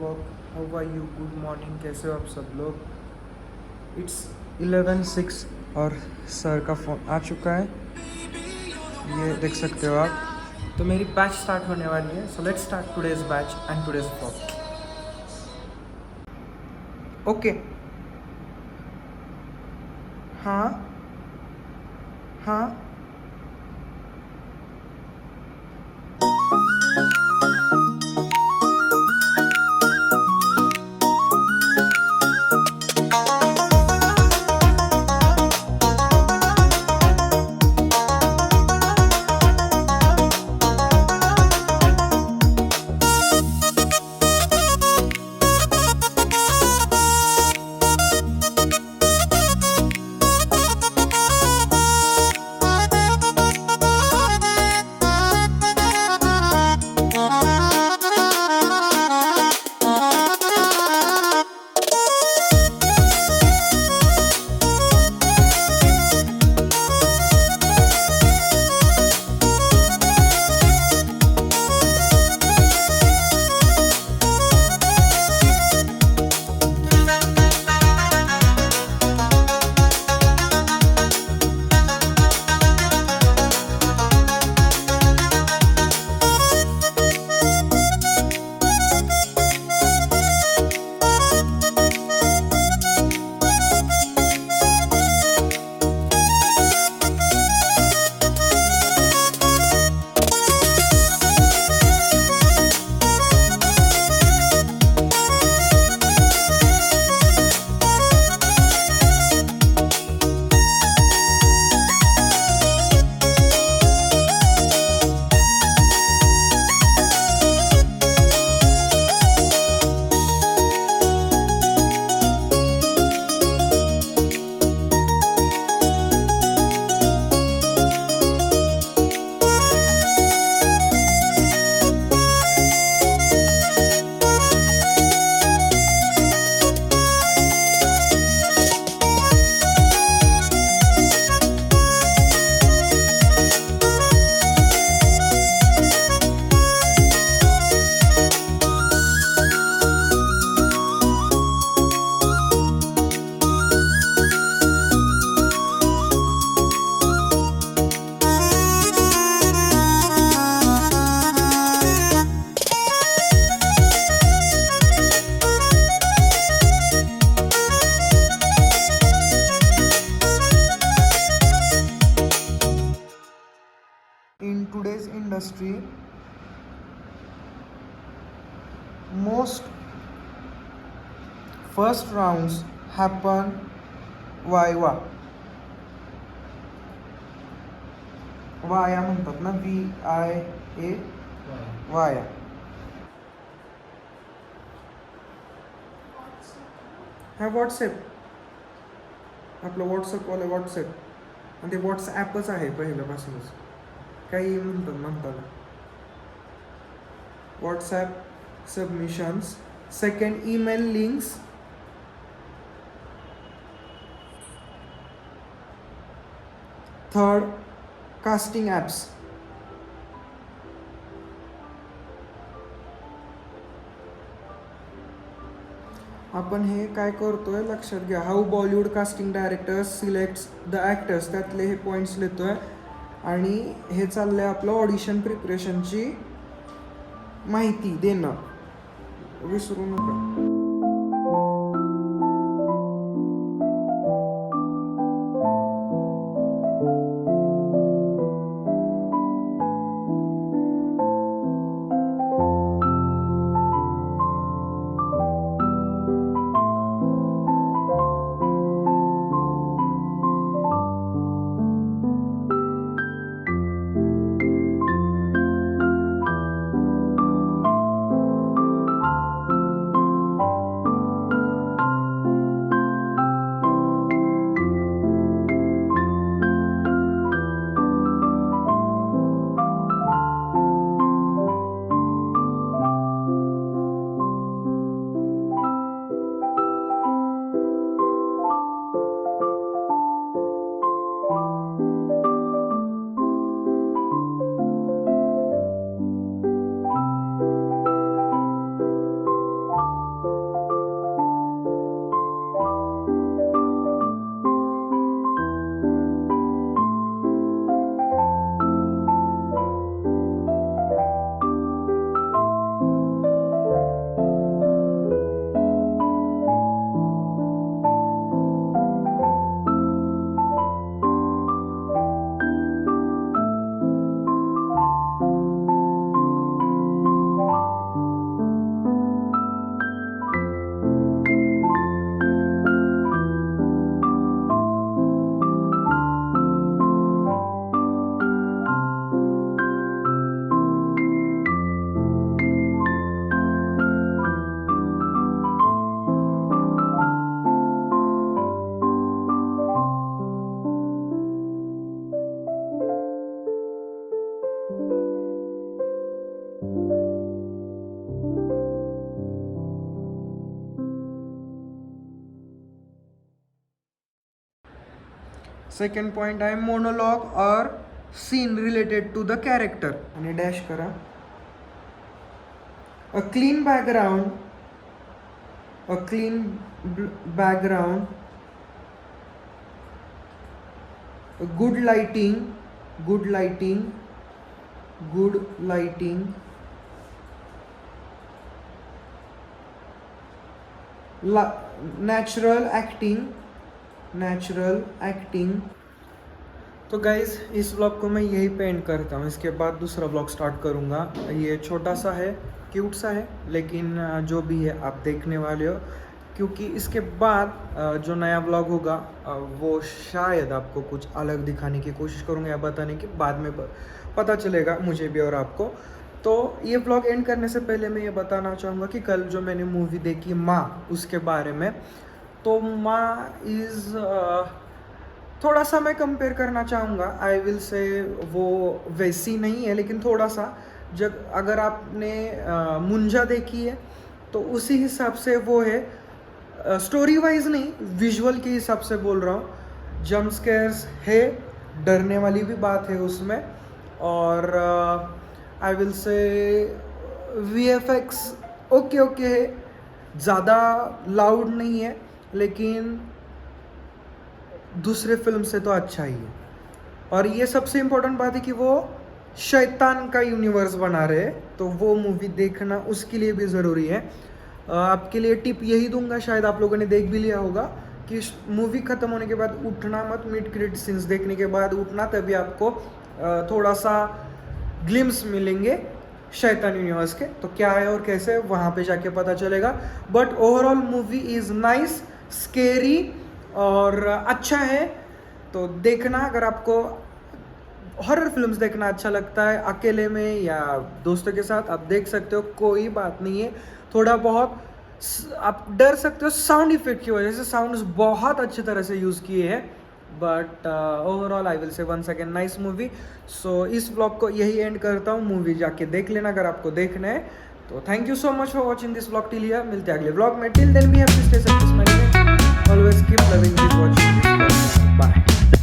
Work, how are you, good morning, कैसे हो आप सब लोग। इट्स 11:06 और सर का फ़ोन आ चुका है, ये देख सकते हो आप। तो मेरी बैच स्टार्ट होने वाली है, so let's start today's batch and today's work. Okay, हाँ हाँ In today's industry, most first rounds happen via म्हणतात ना, VIA, वाया. हा व्हॉट्सॲप, आपलं व्हॉट्सअपवालं व्हॉट्सॲप, आणि ते व्हॉट्सॲपच आहे पहिल्यापासूनच, काही म्हणतात WhatsApp submissions, second email links, third casting apps. आपण हे काय करतोय लक्षात घ्या. How Bollywood casting directors selects the actors, त्यातले हे पॉईंट्स लिहितोय. आणि हे चाललंय आपलं ऑडिशन प्रिपरेशनची माहिती देणं, विसरू नका. सेकंड पॉईंट आहे monologue or scene related to the character आणि डॅश करा. A clean background, a clean background, good lighting, good lighting, good lighting, natural acting, natural acting. तो गाइज इस ब्लॉग को मैं यही पे एंड करता हूँ. इसके बाद दूसरा ब्लॉग स्टार्ट करूँगा. ये छोटा सा है, क्यूट सा है, लेकिन जो भी है आप देखने वाले हो, क्योंकि इसके बाद जो नया ब्लॉग होगा वो शायद आपको कुछ अलग दिखाने की कोशिश करूँगा या बताने की. बाद में पता चलेगा मुझे भी और आपको. तो ये ब्लॉग एंड करने से पहले मैं ये बताना चाहूँगा कि कल जो मैंने मूवी देखी माँ, उसके बारे में. तो माँ इज़ थोड़ा सा मैं कंपेयर करना चाहूँगा. आई विल से वो वैसी नहीं है, लेकिन थोड़ा सा जब अगर आपने मुंजा देखी है तो उसी हिसाब से वो है. स्टोरी वाइज नहीं, विजुअल के हिसाब से बोल रहा हूँ. जंप स्केयर्स है, डरने वाली भी बात है उसमें. और आई विल से VFX ओके ओके है, ज़्यादा लाउड नहीं है, लेकिन दूसरे फिल्म से तो अच्छा ही है. और ये सबसे इम्पोर्टेंट बात है कि वो शैतान का यूनिवर्स बना रहे हैं, तो वो मूवी देखना उसके लिए भी ज़रूरी है. आपके लिए टिप यही दूंगा, शायद आप लोगों ने देख भी लिया होगा, कि मूवी ख़त्म होने के बाद उठना मत. मिड क्रेडिट सीन्स देखने के बाद उठना, तभी आपको थोड़ा सा ग्लिम्स मिलेंगे शैतान यूनिवर्स के. तो क्या है और कैसे है वहाँ पे जाके पता चलेगा. But overall movie is nice, scary और अच्छा है. तो देखना, अगर आपको हॉरर फिल्म्स देखना अच्छा लगता है अकेले में या दोस्तों के साथ, आप देख सकते हो, कोई बात नहीं है. थोड़ा बहुत आप डर सकते हो साउंड इफेक्ट की वजह से, साउंड्स बहुत अच्छी तरह से यूज़ किए हैं. But overall I will say once again nice movie. So इस ब्लॉग को यही एंड करता हूँ. मूवी जाके देख लेना अगर आपको देखना है तो. Thank you so much for watching this blog till here. मिलते हैं अगले ब्लॉग में. Till then we have to stay safe, smiling, always keep loving this, watching this. Bye.